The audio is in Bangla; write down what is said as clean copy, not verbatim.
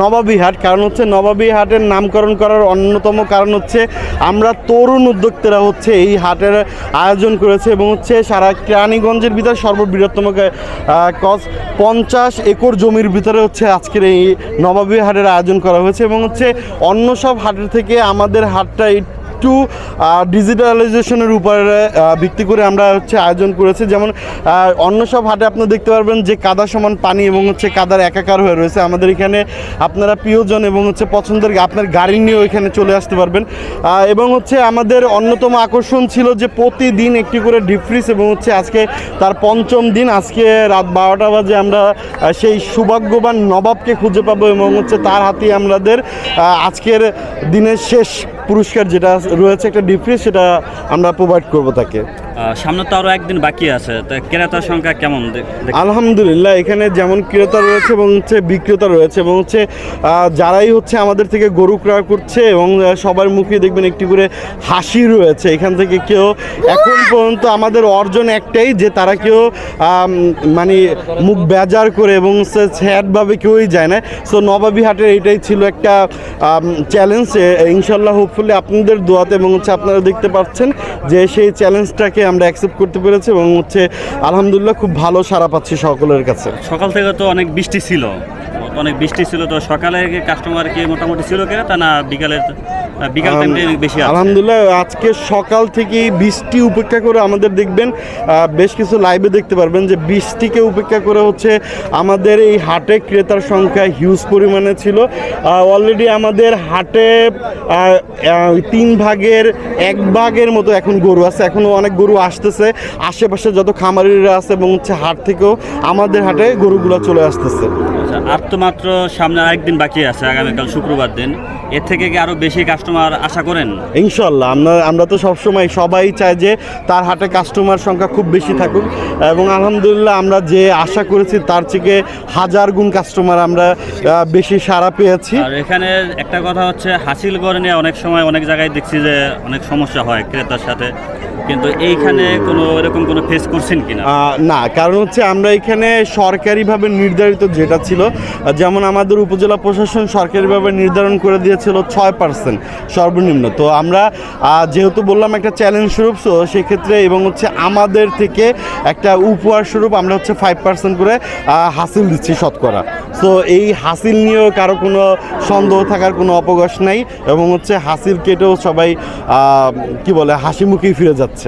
নবাবী হাট, কারণ হচ্ছে নবাবী হাটের নামকরণ করার অন্যতম কারণ হচ্ছে আমরা তরুণ উদ্যোক্তারা হচ্ছে এই হাটের আয়োজন করেছে এবং হচ্ছে সারা কেরানীগঞ্জের ভিতরে সর্ববৃহত্তম 50 একর জমির ভিতরে হচ্ছে আজকের এই নবাবী হাটের আয়োজন করা হয়েছে এবং হচ্ছে অন্য সব হাটের থেকে আমাদের হাটটা একটু ডিজিটালাইজেশনের উপরে ভিত্তি করে আমরা হচ্ছে আয়োজন করেছি। যেমন অন্য সব হাটে আপনারা দেখতে পারবেন যে কাদা সমান পানি এবং হচ্ছে কাদার একাকার হয়ে রয়েছে। আমাদের এখানে আপনারা প্রিয়জন এবং হচ্ছে পছন্দের আপনার গাড়ি নিয়েও এখানে চলে আসতে পারবেন এবং হচ্ছে আমাদের অন্যতম আকর্ষণ ছিল যে প্রতিদিন একটি করে ডিপ ফ্রিজ এবং হচ্ছে আজকে তার পঞ্চম দিন, আজকে রাত 12টা বাজে আমরা সেই সৌভাগ্যবান নবাবকে খুঁজে পাবো এবং হচ্ছে তার হাতে আমাদের আজকের দিনের শেষ পুরস্কার যেটা রয়েছে একটা ডিপ ফ্রিজ, সেটা আমরা প্রোভাইড করবো তাকে। সামনে তো আরও একদিন বাকি আছে, তো ক্রেতার সংখ্যা কেমন? আলহামদুলিল্লাহ এখানে যেমন ক্রেতা রয়েছে এবং হচ্ছে বিক্রেতা রয়েছে এবং হচ্ছে যারাই হচ্ছে আমাদের থেকে গরু ক্রয় করছে এবং সবার মুখে দেখবেন একটি করে হাসি রয়েছে। এখান থেকে কেউ এখন পর্যন্ত আমাদের অর্জন একটাই যে তারা কেউ মানে মুখ বেজার করে এবং স্যাডভাবে কেউই যায় না। সো নবাবী হাটের এটাই ছিল একটা চ্যালেঞ্জ। ইনশাল্লাহ হোপফুলি আপনাদের দোয়াতে এবং হচ্ছে আপনারা দেখতে পাচ্ছেন যে সেই চ্যালেঞ্জটাকে আমরা অ্যাকসেপ্ট করতে পেরেছি এবং হচ্ছে আলহামদুলিল্লাহ খুব ভালো সাড়া পাচ্ছি সকলের কাছে। সকাল থেকে তো অনেক বৃষ্টি ছিল, তো সকালে কাস্টমার কি মোটামুটি ছিল কেনা তা না বিকাল টাইমটা বেশি? আলহামদুলিল্লাহ আজকে সকাল থেকেই বৃষ্টি উপেক্ষা করে আমাদের দেখবেন বেশ কিছু লাইভে দেখতে পারবেন যে বৃষ্টিকে উপেক্ষা করে হচ্ছে আমাদের এই হাটে ক্রেতার সংখ্যা হিউজ পরিমাণে ছিল। অলরেডি আমাদের হাটে 3 ভাগের 1 ভাগের মতো এখন গরু আছে, এখনও অনেক গরু আসতেছে আশেপাশে যত খামারিরা আছে এবং হচ্ছে হাট থেকেও আমাদের হাটে গরুগুলো চলে আসতেছে। আর তো মাত্র সামনে আরেকদিন বাকি আছে, আগামীকাল শুক্রবার দিন। এর থেকে কি আরও বেশি কাস্টমার আশা করেন? ইনশাল্লাহ আমরা তো সবসময় সবাই চাই যে তার হাটে কাস্টমার সংখ্যা খুব বেশি থাকুক এবং আলহামদুলিল্লাহ আমরা যে আশা করেছি তার থেকে 1000 গুণ কাস্টমার আমরা বেশি সাড়া পেয়েছি। আর এখানে একটা কথা হচ্ছে হাসিলগড় নিয়ে অনেক সময় অনেক জায়গায় দেখছি যে অনেক সমস্যা হয় ক্রেতার সাথে, কিন্তু এইখানে কোনো এরকম কোনো ফেস করছেন কিনা? না, কারণ হচ্ছে আমরা এখানে সরকারিভাবে নির্ধারিত যেটা ছিল, যেমন আমাদের উপজেলা প্রশাসন সরকারিভাবে নির্ধারণ করে দিয়েছিল 6% সর্বনিম্ন। তো আমরা যেহেতু বললাম একটা চ্যালেঞ্জ স্বরূপ, তো সেক্ষেত্রে এবং হচ্ছে আমাদের থেকে একটা উপহার স্বরূপ আমরা হচ্ছে 5% করে হাসিল দিচ্ছি শতকরা। তো এই হাসিল নিয়েও কারো কোনো সন্দেহ থাকার কোনো অবকাশ নাই এবং হচ্ছে হাসিল কেটেও সবাই কি বলে হাসি মুখেই ফিরে যাচ্ছে।